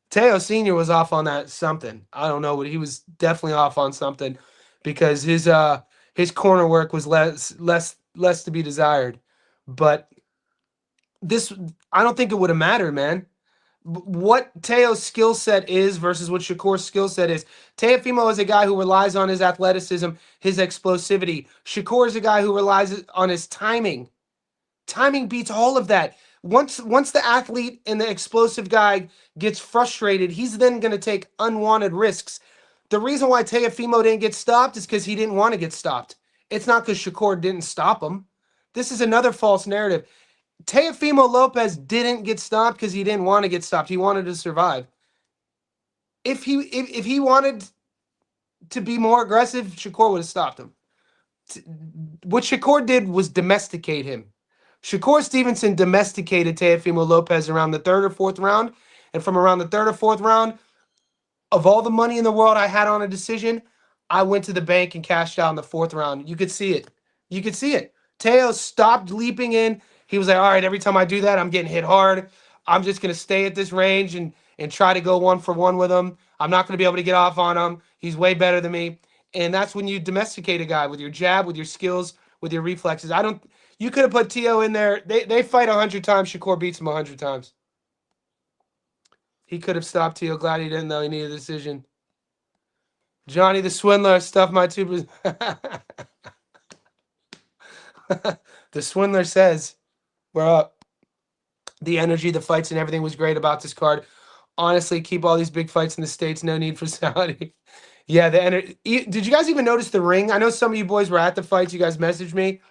Teo Sr. was off on that something. I don't know, but he was definitely off on something because his corner work was less to be desired. But I don't think it would have mattered, man. What Teo's skill set is versus what Shakur's skill set is. Teofimo is a guy who relies on his athleticism, his explosivity. Shakur is a guy who relies on his timing. Timing beats all of that. Once the athlete and the explosive guy gets frustrated, he's then going to take unwanted risks. The reason why Teofimo didn't get stopped is because he didn't want to get stopped. It's not because Shakur didn't stop him. This is another false narrative. Teofimo Lopez didn't get stopped because he didn't want to get stopped. He wanted to survive. If he wanted to be more aggressive, Shakur would have stopped him. What Shakur did was domesticate him. Shakur Stevenson domesticated Teofimo Lopez around the third or fourth round. And from around the third or fourth round, of all the money in the world I had on a decision, I went to the bank and cashed out in the fourth round. You could see it. Teo stopped leaping in. He was like, all right, every time I do that, I'm getting hit hard. I'm just going to stay at this range and try to go 1-for-1 with him. I'm not going to be able to get off on him. He's way better than me. And that's when you domesticate a guy with your jab, with your skills, with your reflexes. You could have put Teo in there. They fight 100 times. Shakur beats him 100 times. He could have stopped Teo. Glad he didn't, though. He needed a decision. Johnny the Swindler stuffed my tube. The Swindler says, we're up. The energy, the fights, and everything was great about this card. Honestly, keep all these big fights in the States. No need for Saudi. Yeah, the energy. Did you guys even notice the ring? I know some of you boys were at the fights. You guys messaged me.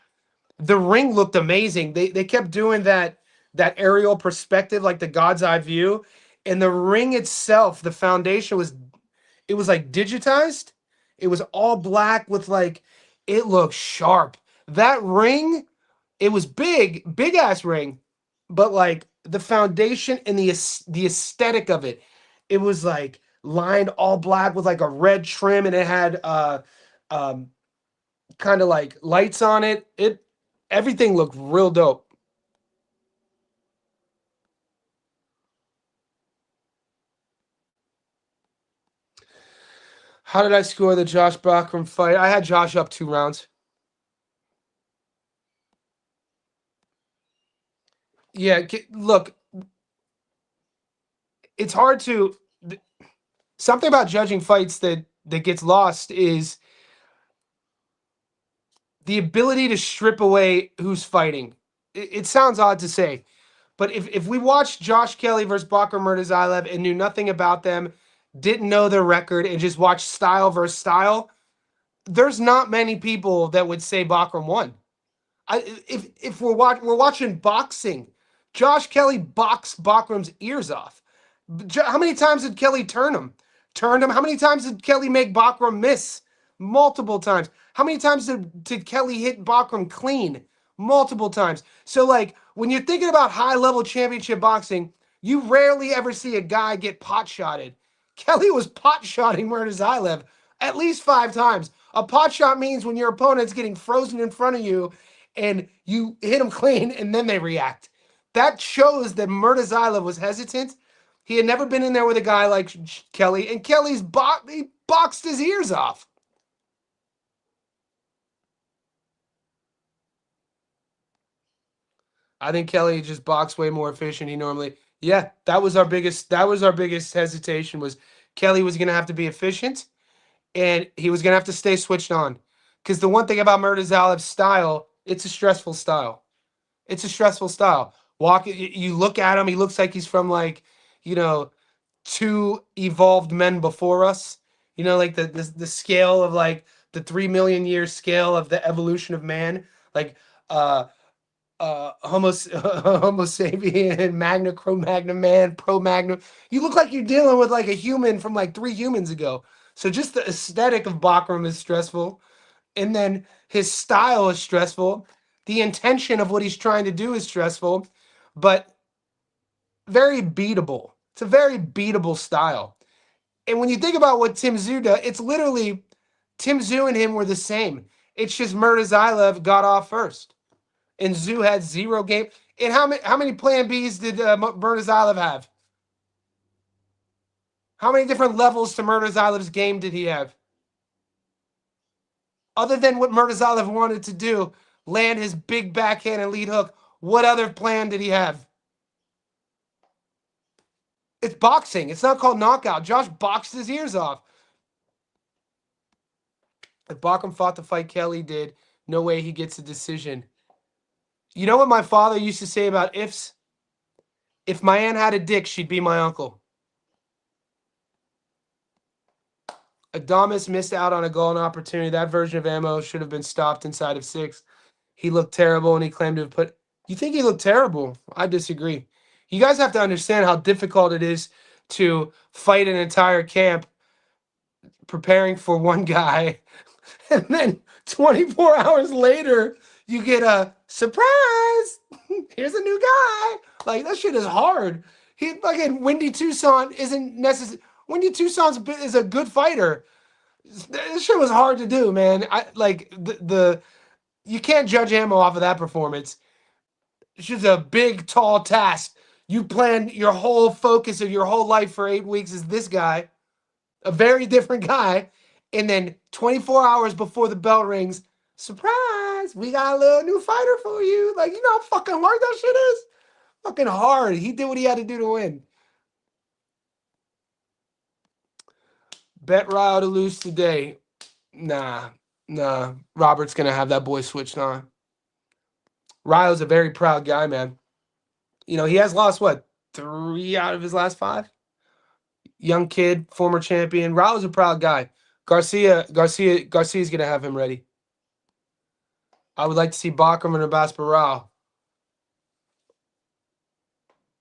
The ring looked amazing. They kept doing that aerial perspective, like the God's eye view. And the ring itself, the foundation was like digitized. It was all black with it looked sharp. That ring, it was big ass ring. but like the foundation and the aesthetic of it, it was like lined all black with like a red trim, and it had um kind of like lights on it. Everything looked real dope. How did I score the Josh Bachram fight? I had Josh up 2 rounds. Yeah, look, it's hard to something about judging fights that gets lost is the ability to strip away who's fighting. It sounds odd to say, but if we watched Josh Kelly versus Bakar Murtazaev and knew nothing about them, didn't know their record, and just watched style versus style, there's not many people that would say Bakar won. If we're watching boxing, Josh Kelly boxed Bakram's ears off. How many times did Kelly turn him? Turned him. How many times did Kelly make Bakram miss? Multiple times. How many times did Kelly hit Bakram clean? Multiple times. So like when you're thinking about high level championship boxing, you rarely ever see a guy get pot shotted. Kelly was pot shotting Murtazaev at least 5 times. A pot shot means when your opponent's getting frozen in front of you and you hit them clean and then they react. That shows that Murtazaev was hesitant. He had never been in there with a guy like Kelly, and Kelly's he boxed his ears off. I think Kelly just boxed way more efficient. He normally, yeah, that was our biggest hesitation was Kelly was going to have to be efficient, and he was going to have to stay switched on. Because the one thing about Murtazaev's style, it's a stressful style. It's a stressful style. You look at him, he looks like he's from like, you know, 2 evolved men before us. You know, like the scale of like the 3 million year scale of the evolution of man. Like Homo Homo sapien, Magna Cro-Magnon man, Pro-Magnon. You look like you're dealing with like a human from like 3 humans ago. So just the aesthetic of Bakram is stressful, and then his style is stressful. The intention of what he's trying to do is stressful, but very beatable. It's a very beatable style. And when you think about what Tim Tszyu does, it's literally Tim Tszyu and him were the same. It's just Murtazaev got off first, and Tszyu had 0 game. And how many Plan Bs did Murtazaev have? How many different levels to Murtazaev's game did he have? Other than what Murtazaev wanted to do, land his big backhand and lead hook, what other plan did he have? It's boxing. It's not called knockout. Josh boxed his ears off. If Bakram fought the fight Kelly did, no way he gets a decision. You know what my father used to say about ifs? If my aunt had a dick, she'd be my uncle. Adames missed out on a golden opportunity. That version of ammo should have been stopped inside of 6. He looked terrible, and he claimed to have put... You think he looked terrible? I disagree. You guys have to understand how difficult it is to fight an entire camp preparing for one guy, and then 24 hours later, you get a surprise. Here's a new guy. Like, that shit is hard. He fucking Windy Tucson isn't necessary. Windy Tucson is a good fighter. This shit was hard to do, man. You can't judge ammo off of that performance. It's just a big, tall task. You planned your whole focus of your whole life for 8 weeks is this guy, a very different guy, and then 24 hours before the bell rings, surprise, we got a little new fighter for you. Like, you know how fucking hard that shit is? Fucking hard. He did what he had to do to win. Bet Ryle to lose today. Nah. Robert's going to have that boy switched on. Ryle's a very proud guy, man. You know, he has lost, what, 3 out of his last 5? Young kid, former champion. Ryle's a proud guy. Garcia's going to have him ready. I would like to see Bakram and Abbas Barral.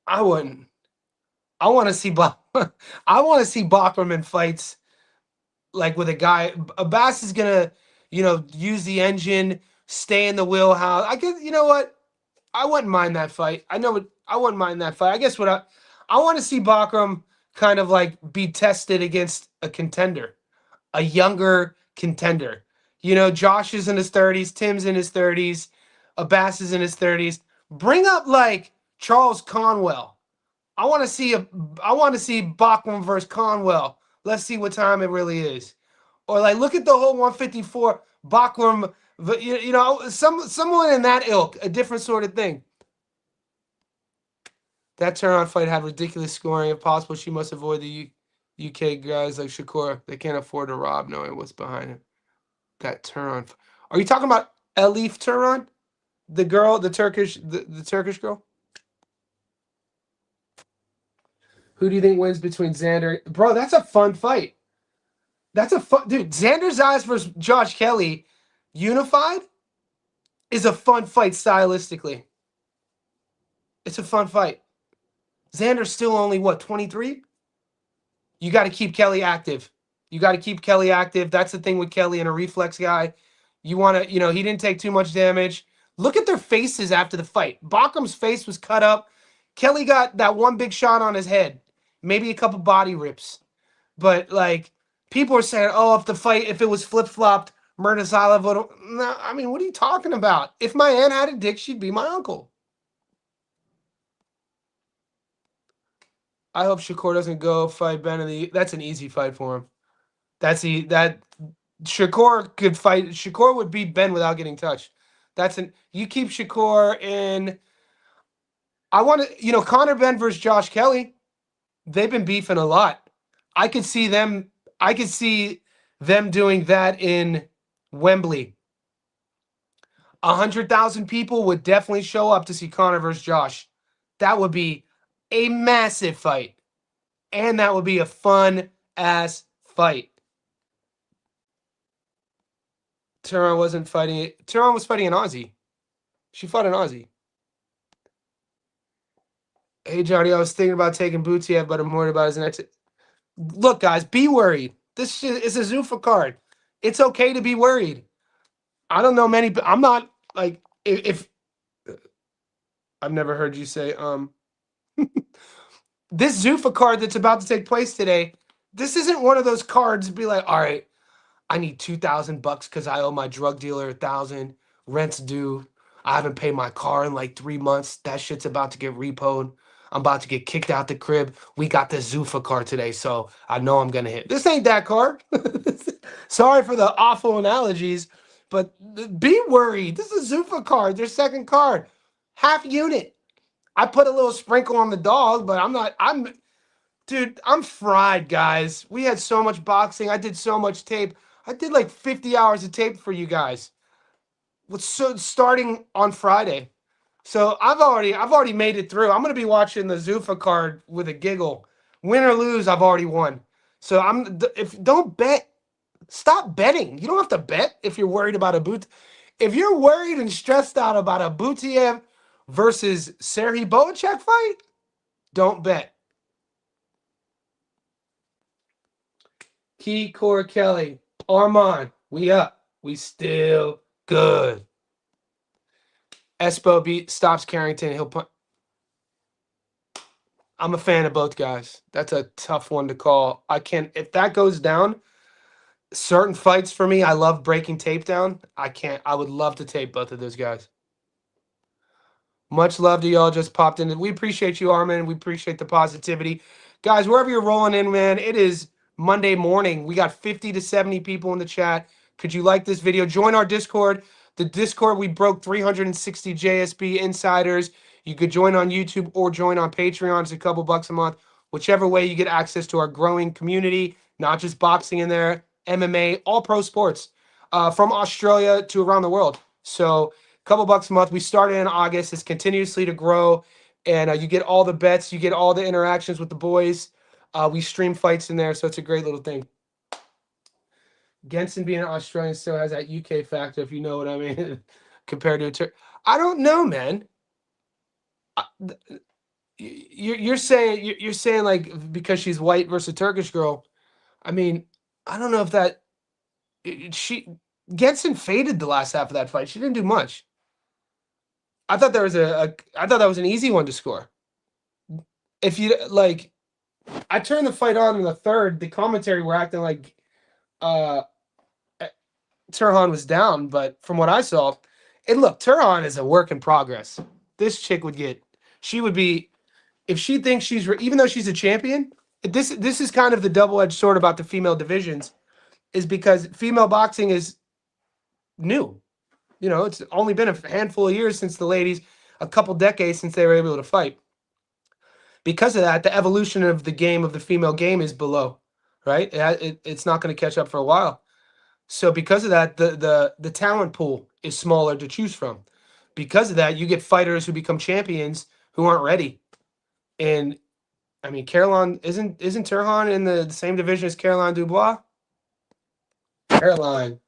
I wouldn't. I want to see Bakram in fights like with a guy. Abbas is gonna, use the engine, stay in the wheelhouse. You know what? I wouldn't mind that fight. I I wouldn't mind that fight. I guess what I want to see Bakram kind of like be tested against a contender, a younger contender. You know, Josh is in his 30s, Tim's in his 30s, Abbas is in his 30s. Bring up like Charles Conwell. I want to see Bachman versus Conwell. Let's see what time it really is. Or like look at the whole 154 Bachman, you know, someone in that ilk, a different sort of thing. That turn-on fight had ridiculous scoring. If possible, she must avoid the UK guys like Shakur. They can't afford to rob knowing what's behind him. That turn-on. Are you talking about Elif Turan? The girl, the Turkish girl? Who do you think wins between Xander? Bro, that's a fun fight. That's a fun dude. Xander Zayas versus Josh Kelly unified is a fun fight stylistically. It's a fun fight. Xander's still only what, 23? You got to keep Kelly active. You got to keep Kelly active. That's the thing with Kelly and a reflex guy. You want to, you know, he didn't take too much damage. Look at their faces after the fight. Bachram's face was cut up. Kelly got that one big shot on his head. Maybe a couple body rips. But, like, people are saying, oh, if it was flip-flopped, Murtazawa would have... No, I mean, what are you talking about? If my aunt had a dick, she'd be my uncle. I hope Shakur doesn't go fight Ben in the... That's an easy fight for him. Shakur could fight. Shakur would beat Ben without getting touched. You keep Shakur in... I want to... You know, Conor Ben versus Josh Kelly, they've been beefing a lot. I could see them doing that in Wembley. 100,000 people would definitely show up to see Conor versus Josh. That would be a massive fight. And that would be a fun-ass fight. Turan wasn't fighting... Turan was fighting an Aussie. She fought an Aussie. Hey, Johnny, I was thinking about taking Butiev, but I'm worried about his next... Look, guys, be worried. This shit is a Zuffa card. It's okay to be worried. I don't know many... I'm not, like... If I've never heard you say, this Zuffa card that's about to take place today, this isn't one of those cards to be like, all right, I need $2,000 because I owe my drug dealer $1,000. Rent's due. I haven't paid my car in like 3 months. That shit's about to get repoed. I'm about to get kicked out the crib. We got this Zuffa card today, so I know I'm going to hit. This ain't that card. Sorry for the awful analogies, but be worried. This is a Zuffa card, their second card. Half unit. I put a little sprinkle on the dog, but dude, I'm fried, guys. We had so much boxing. I did so much tape. I did like 50 hours of tape for you guys. Starting on Friday. So I've already made it through. I'm gonna be watching the Zuffa card with a giggle. Win or lose, I've already won. So don't bet. Stop betting. You don't have to bet if you're worried about a boot. If you're worried and stressed out about a Butiev versus Serhii Bohacek fight, don't bet. Key Core Kelly, Armand, we up. We still good. Espo stops Carrington. He'll put. I'm a fan of both guys. That's a tough one to call. If that goes down, certain fights for me, I love breaking tape down. I would love to tape both of those guys. Much love to y'all just popped in. We appreciate you, Armin. We appreciate the positivity. Guys, wherever you're rolling in, man, it is Monday morning. We got 50 to 70 people in the chat. Could you like this video? Join our Discord. The Discord, we broke 360 JSB insiders. You could join on YouTube or join on Patreon. It's a couple bucks a month. Whichever way, you get access to our growing community, not just boxing in there, MMA, all pro sports, from Australia to around the world. So a couple bucks a month. We started in August. It's continuously to grow. And you get all the bets. You get all the interactions with the boys. We stream fights in there, so it's a great little thing. Genson being an Australian still has that UK factor, if you know what I mean, compared to a I don't know, man. You're saying like because she's white versus a Turkish girl. I mean, I don't know if that Genson faded the last half of that fight. She didn't do much. I thought that was an easy one to score. if you like, I turned the fight on in the third. The commentary were acting like Turhan was down, but from what I saw, Turhan is a work in progress. This chick she would be, if she thinks even though she's a champion, this is kind of the double-edged sword about the female divisions, is because female boxing is new. It's only been a handful of years since the ladies, a couple decades since they were able to fight. Because of that, the evolution of the game, of the female game, is below, right? It's not going to catch up for a while. So because of that, the talent pool is smaller to choose from. Because of that, you get fighters who become champions who aren't ready. And I mean, Caroline isn't Turhan in the same division as Caroline Dubois? Caroline.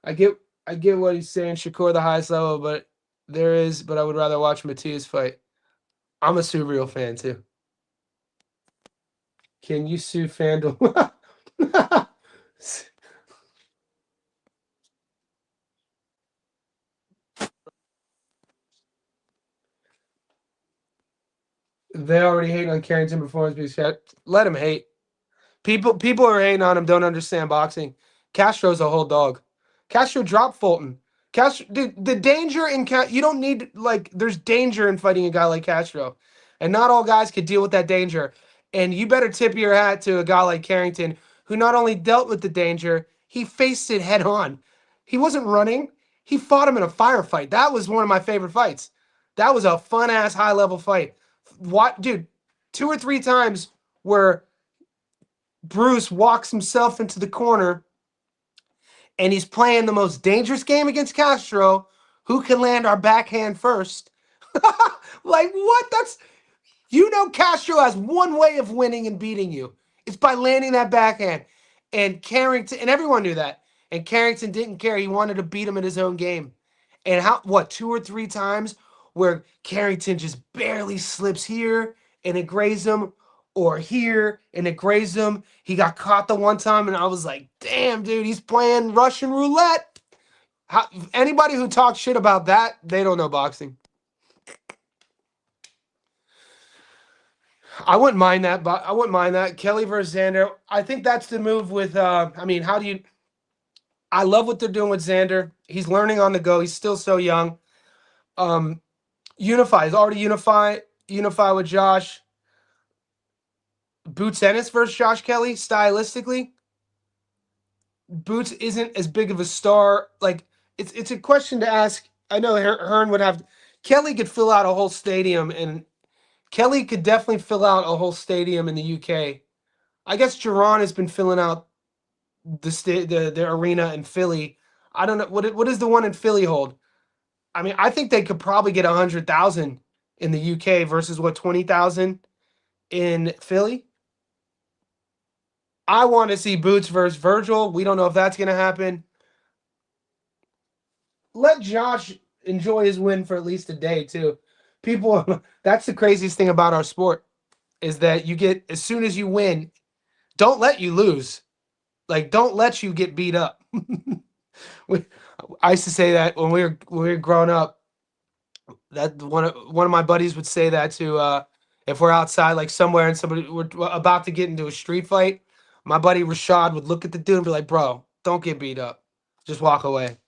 I get what he's saying. Shakur the highest level, but I would rather watch Matias fight. I'm a Subriel fan too. Can you sue FanDuel? They already hate on Carrington performance. Let him hate. People who are hating on him don't understand boxing. Castro's a whole dog. Castro dropped Fulton. Castro, dude, the danger in you don't need, there's danger in fighting a guy like Castro, and not all guys could deal with that danger. And you better tip your hat to a guy like Carrington, who not only dealt with the danger, he faced it head on. He wasn't running. He fought him in a firefight. That was one of my favorite fights. That was a fun ass high level fight. What, dude? 2 or 3 times where Bruce walks himself into the corner and he's playing the most dangerous game against Castro. Who can land our backhand first? Like, what? Castro has one way of winning and beating you. It's by landing that backhand. And Carrington, and everyone knew that. And Carrington didn't care. He wanted to beat him in his own game. And 2 or 3 times where Carrington just barely slips here and it grazed him, or here and it grazed him. He got caught the one time, and I was like, damn, dude, he's playing Russian roulette. Anybody who talks shit about that, they don't know boxing. I wouldn't mind that, but I wouldn't mind that. Kelly versus Xander. I think that's the move with, I love what they're doing with Xander. He's learning on the go. He's still so young. Unify. He's already unify with Josh. Boots Ennis versus Josh Kelly, stylistically. Boots isn't as big of a star. Like, it's a question to ask. I know Hearn would have. Kelly could fill out a whole stadium, and Kelly could definitely fill out a whole stadium in the UK. I guess Jerron has been filling out the arena in Philly. I don't know what does the one in Philly hold. I mean, I think they could probably get 100,000 in the UK versus 20,000 in Philly. I want to see Boots versus Virgil. We don't know if that's going to happen. Let Josh enjoy his win for at least a day, too. That's the craziest thing about our sport, is that you get, as soon as you win, don't let you lose. Like, don't let you get beat up. I used to say that when we were growing up. That one of my buddies would say that to, if we're outside, like somewhere, and we're about to get into a street fight. My buddy Rashad would look at the dude and be like, "Bro, don't get beat up. Just walk away."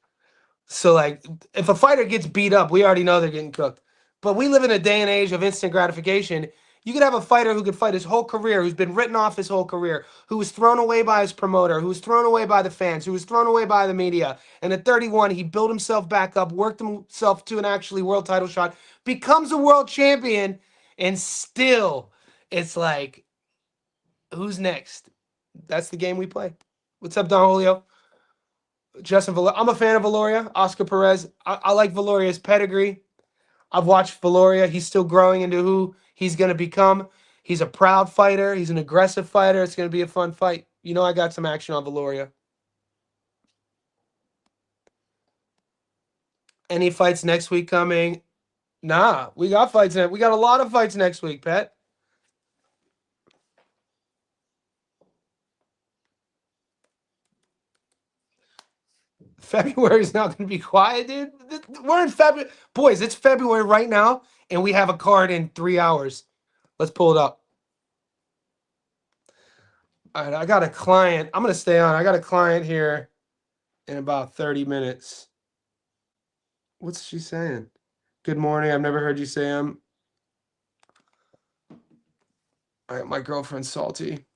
So, like, if a fighter gets beat up, we already know they're getting cooked. But we live in a day and age of instant gratification. You could have a fighter who could fight his whole career, who's been written off his whole career, who was thrown away by his promoter, who was thrown away by the fans, who was thrown away by the media. And at 31, he built himself back up, worked himself to an actually world title shot, becomes a world champion, and still, it's like, who's next? That's the game we play. What's up, Don Julio? Justin Valoria. I'm a fan of Valoria. Oscar Perez. I like Valoria's pedigree. I've watched Valoria. He's still growing into who he's going to become. He's a proud fighter. He's an aggressive fighter. It's going to be a fun fight. I got some action on Valoria. Any fights next week coming? Nah, we got fights. We got a lot of fights next week, Pat. February is not going to be quiet, dude. We're in February. Boys, it's February right now, and we have a card in 3 hours. Let's pull it up. All right, I got a client. I'm going to stay on. I got a client here in about 30 minutes. What's she saying? Good morning. I've never heard you say I'm. All right, my girlfriend's salty.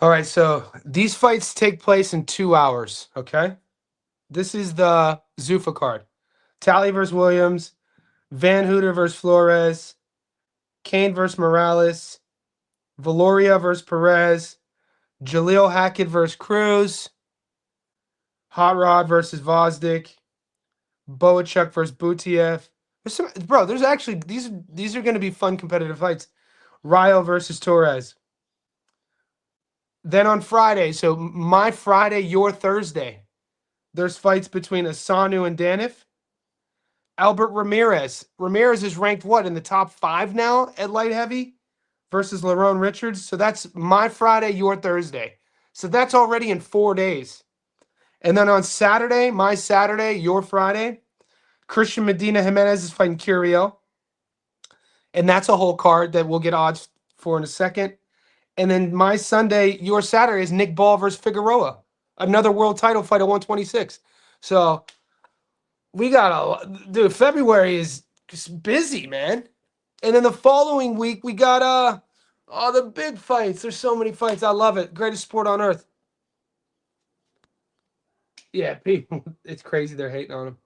All right, so these fights take place in 2 hours, okay? This is the Zuffa card. Tally versus Williams, Van Hooter versus Flores, Kane versus Morales, Valoria versus Perez, Jaleel Hackett versus Cruz, Hot Rod versus Vosdick, Boachuk versus Butiev. There's actually these are going to be fun competitive fights. Ryo versus Torres. Then on Friday, so my Friday, your Thursday, there's fights between Asanu and Danif. Albert Ramirez. Ramirez is ranked what, in the top 5 now at light heavy versus Lerone Richards. So that's my Friday, your Thursday. So that's already in 4 days. And then on Saturday, my Saturday, your Friday, Christian Medina Jimenez is fighting Curiel. And that's a whole card that we'll get odds for in a second. And then my Sunday, your Saturday is Nick Ball versus Figueroa. Another world title fight at 126. So we got dude, February is just busy, man. And then the following week, we got all the big fights. There's so many fights. I love it. Greatest sport on earth. Yeah, people, it's crazy. They're hating on him.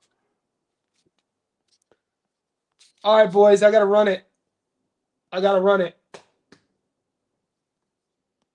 All right, boys, I got to run it.